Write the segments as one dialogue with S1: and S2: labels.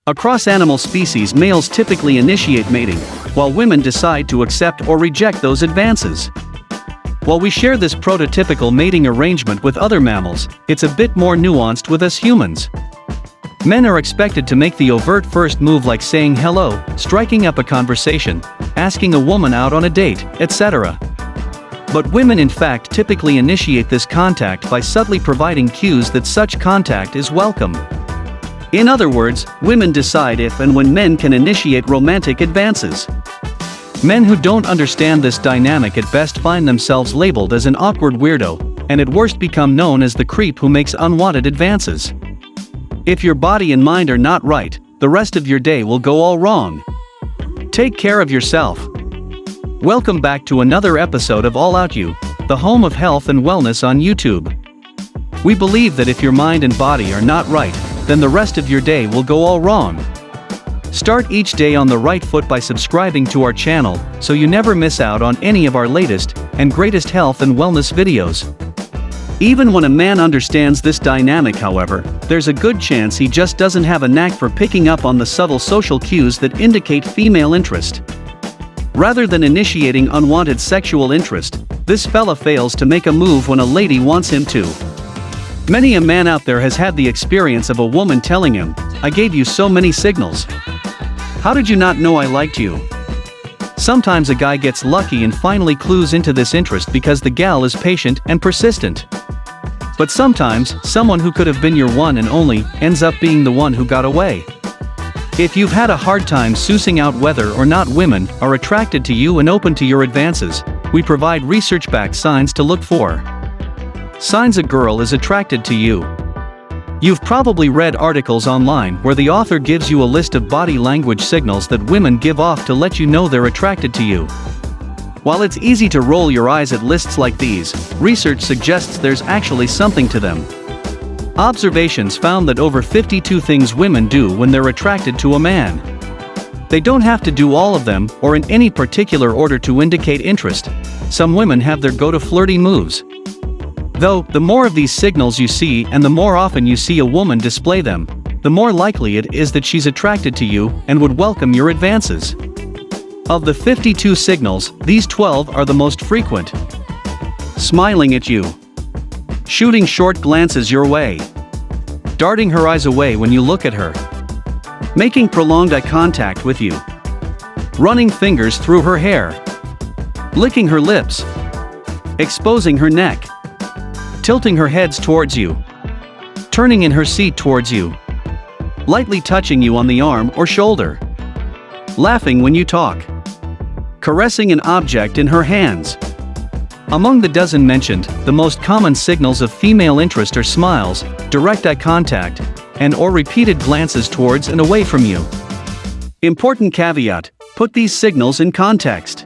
S1: Across animal species, males typically initiate mating, while women decide to accept or reject those advances. While we share this prototypical mating arrangement with other mammals, it's a bit more nuanced with us humans. Men are expected to make the overt first move, like saying hello, striking up a conversation, asking a woman out on a date, etc. But women in fact typically initiate this contact by subtly providing cues that such contact is welcome. In other words, women decide if and when men can initiate romantic advances. Men who don't understand this dynamic at best find themselves labeled as an awkward weirdo, and at worst become known as the creep who makes unwanted advances. If your body and mind are not right, the rest of your day will go all wrong. Take care of yourself. Welcome back to another episode of 𝐥𝐤𝐤, the home of health and wellness on YouTube. We believe that if your mind and body are not right, then the rest of your day will go all wrong. Start each day on the right foot by subscribing to our channel, so you never miss out on any of our latest and greatest health and wellness videos. Even when a man understands this dynamic, however, there's a good chance he just doesn't have a knack for picking up on the subtle social cues that indicate female interest. Rather than initiating unwanted sexual interest, this fella fails to make a move when a lady wants him to. Many a man out there has had the experience of a woman telling him, "I gave you so many signals. How did you not know I liked you?" Sometimes a guy gets lucky and finally clues into this interest because the gal is patient and persistent. But sometimes, someone who could have been your one and only ends up being the one who got away. If you've had a hard time sussing out whether or not women are attracted to you and open to your advances, we provide research-backed signs to look for. Signs a girl is attracted to you. You've probably read articles online where the author gives you a list of body language signals that women give off to let you know they're attracted to you. While it's easy to roll your eyes at lists like these, research suggests there's actually something to them. Observations found that over 52 things women do when they're attracted to a man. They don't have to do all of them or in any particular order to indicate interest. Some women have their go-to flirty moves. Though, the more of these signals you see and the more often you see a woman display them, the more likely it is that she's attracted to you and would welcome your advances. Of the 52 signals, these 12 are the most frequent. Smiling at you. Shooting short glances your way. Darting her eyes away when you look at her. Making prolonged eye contact with you. Running fingers through her hair. Licking her lips. Exposing her neck. Tilting her head towards you. Turning in her seat towards you. Lightly touching you on the arm or shoulder. Laughing when you talk. Caressing an object in her hands. Among the dozen mentioned, the most common signals of female interest are smiles, direct eye contact, and/or repeated glances towards and away from you. Important caveat: put these signals in context.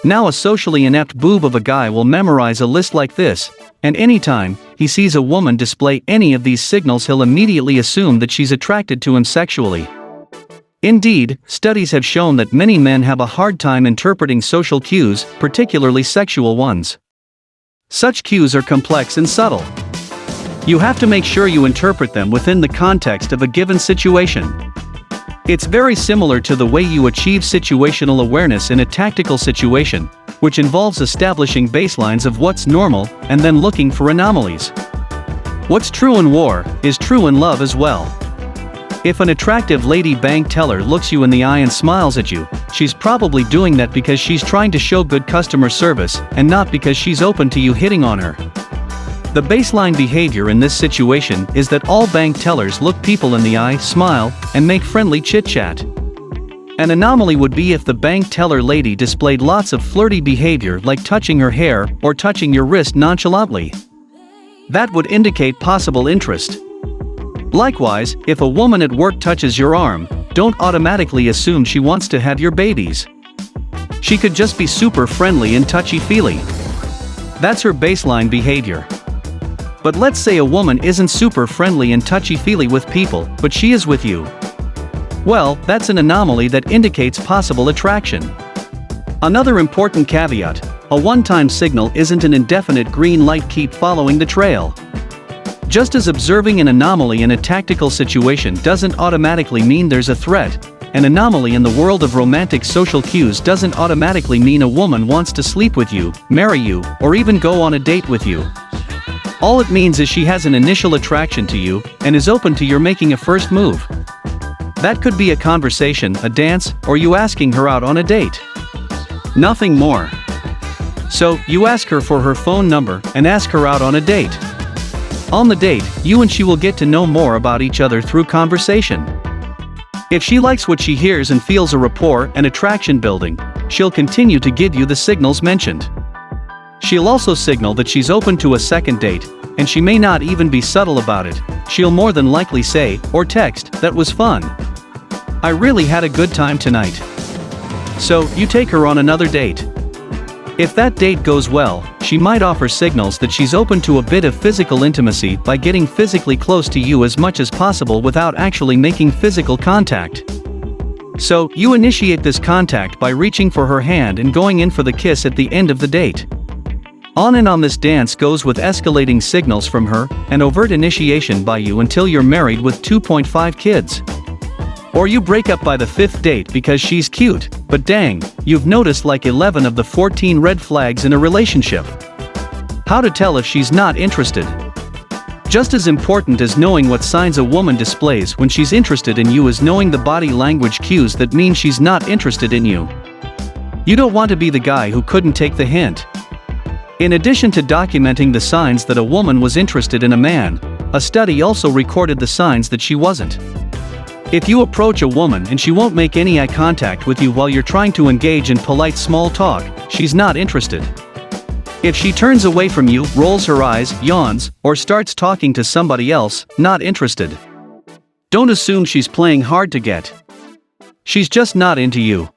S1: Now a socially inept boob of a guy will memorize a list like this, and anytime he sees a woman display any of these signals, he'll immediately assume that she's attracted to him sexually. Indeed, studies have shown that many men have a hard time interpreting social cues, particularly sexual ones. Such cues are complex and subtle. You have to make sure you interpret them within the context of a given situation. It's very similar to the way you achieve situational awareness in a tactical situation, which involves establishing baselines of what's normal and then looking for anomalies. What's true in war is true in love as well. If an attractive lady bank teller looks you in the eye and smiles at you, she's probably doing that because she's trying to show good customer service and not because she's open to you hitting on her. The baseline behavior in this situation is that all bank tellers look people in the eye, smile, and make friendly chit-chat. An anomaly would be if the bank teller lady displayed lots of flirty behavior like touching her hair or touching your wrist nonchalantly. That would indicate possible interest. Likewise, if a woman at work touches your arm, don't automatically assume she wants to have your babies. She could just be super friendly and touchy-feely. That's her baseline behavior. But let's say a woman isn't super friendly and touchy-feely with people, but she is with you. Well, that's an anomaly that indicates possible attraction. Another important caveat: a one-time signal isn't an indefinite green light. Keep following the trail. Just as observing an anomaly in a tactical situation doesn't automatically mean there's a threat, an anomaly in the world of romantic social cues doesn't automatically mean a woman wants to sleep with you, marry you, or even go on a date with you. All it means is she has an initial attraction to you, and is open to your making a first move. That could be a conversation, a dance, or you asking her out on a date. Nothing more. So, you ask her for her phone number, and ask her out on a date. On the date, you and she will get to know more about each other through conversation. If she likes what she hears and feels a rapport and attraction building, she'll continue to give you the signals mentioned. She'll also signal that she's open to a second date, and she may not even be subtle about it. She'll more than likely say, or text, "That was fun. I really had a good time tonight." So, you take her on another date. If that date goes well, she might offer signals that she's open to a bit of physical intimacy by getting physically close to you as much as possible without actually making physical contact. So, you initiate this contact by reaching for her hand and going in for the kiss at the end of the date. On and on this dance goes with escalating signals from her, and overt initiation by you until you're married with 2.5 kids. Or you break up by the 5th date because she's cute, but dang, you've noticed like 11 of the 14 red flags in a relationship. How to tell if she's not interested? Just as important as knowing what signs a woman displays when she's interested in you is knowing the body language cues that mean she's not interested in you. You don't want to be the guy who couldn't take the hint. In addition to documenting the signs that a woman was interested in a man, a study also recorded the signs that she wasn't. If you approach a woman and she won't make any eye contact with you while you're trying to engage in polite small talk, she's not interested. If she turns away from you, rolls her eyes, yawns, or starts talking to somebody else, not interested. Don't assume she's playing hard to get. She's just not into you.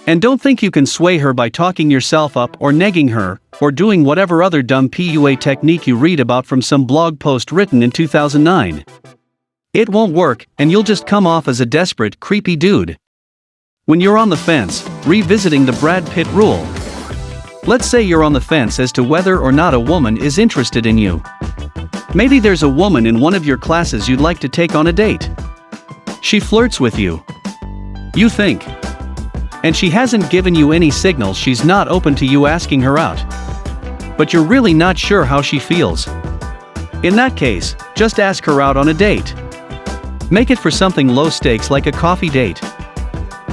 S1: And don't think you can sway her by talking yourself up or negging her, or doing whatever other dumb PUA technique you read about from some blog post written in 2009. It won't work, and you'll just come off as a desperate, creepy dude. When you're on the fence, revisiting the Brad Pitt rule. Let's say you're on the fence as to whether or not a woman is interested in you. Maybe there's a woman in one of your classes you'd like to take on a date. She flirts with you. You think. And she hasn't given you any signals she's not open to you asking her out. But you're really not sure how she feels. In that case, just ask her out on a date. Make it for something low stakes like a coffee date.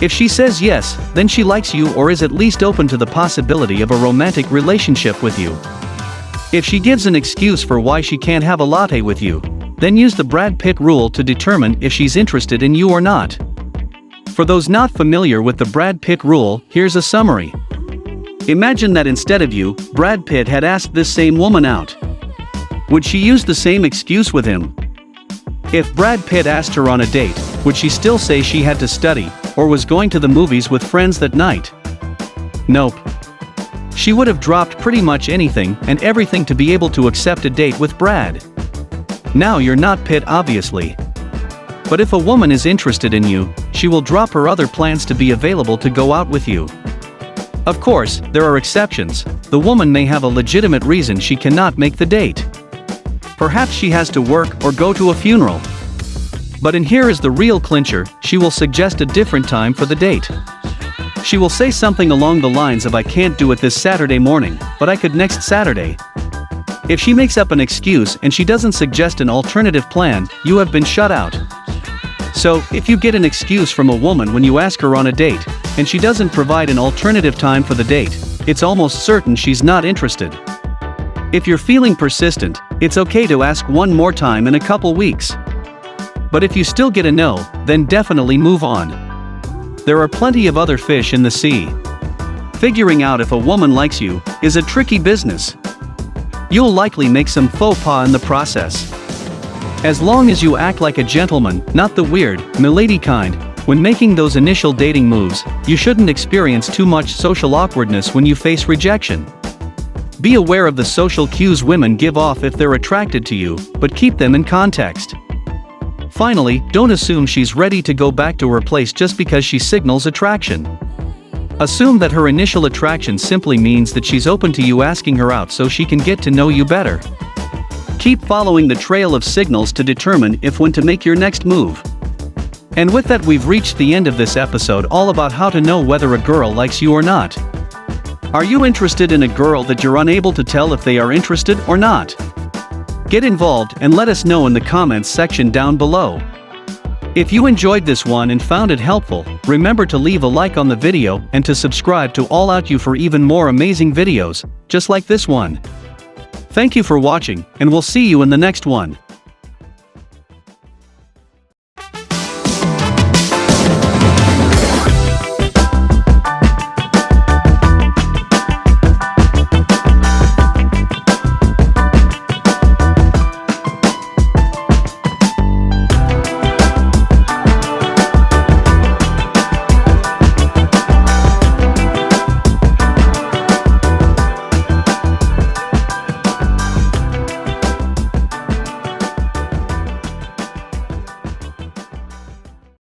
S1: If she says yes, then she likes you or is at least open to the possibility of a romantic relationship with you. If she gives an excuse for why she can't have a latte with you, then use the Brad Pitt rule to determine if she's interested in you or not. For those not familiar with the Brad Pitt rule, here's a summary. Imagine that instead of you, Brad Pitt had asked this same woman out. Would she use the same excuse with him? If Brad Pitt asked her on a date, would she still say she had to study, or was going to the movies with friends that night? Nope. She would have dropped pretty much anything and everything to be able to accept a date with Brad. Now you're not Pitt, obviously. But if a woman is interested in you, she will drop her other plans to be available to go out with you. Of course, there are exceptions. The woman may have a legitimate reason she cannot make the date. Perhaps she has to work or go to a funeral. But and here is the real clincher, she will suggest a different time for the date. She will say something along the lines of "I can't do it this Saturday morning, but I could next Saturday." If she makes up an excuse and she doesn't suggest an alternative plan, you have been shut out. So, if you get an excuse from a woman when you ask her on a date, and she doesn't provide an alternative time for the date, it's almost certain she's not interested. If you're feeling persistent, it's okay to ask one more time in a couple weeks. But if you still get a no, then definitely move on. There are plenty of other fish in the sea. Figuring out if a woman likes you is a tricky business. You'll likely make some faux pas in the process. As long as you act like a gentleman, not the weird, milady kind, when making those initial dating moves, you shouldn't experience too much social awkwardness when you face rejection. Be aware of the social cues women give off if they're attracted to you, but keep them in context. Finally, don't assume she's ready to go back to her place just because she signals attraction. Assume that her initial attraction simply means that she's open to you asking her out so she can get to know you better. Keep following the trail of signals to determine if when to make your next move. And with that, we've reached the end of this episode, all about how to know whether a girl likes you or not. Are you interested in a girl that you're unable to tell if they are interested or not? Get involved and let us know in the comments section down below. If you enjoyed this one and found it helpful, remember to leave a like on the video and to subscribe to 𝐽 for even more amazing videos, just like this one. Thank you for watching, and we'll see you in the next one.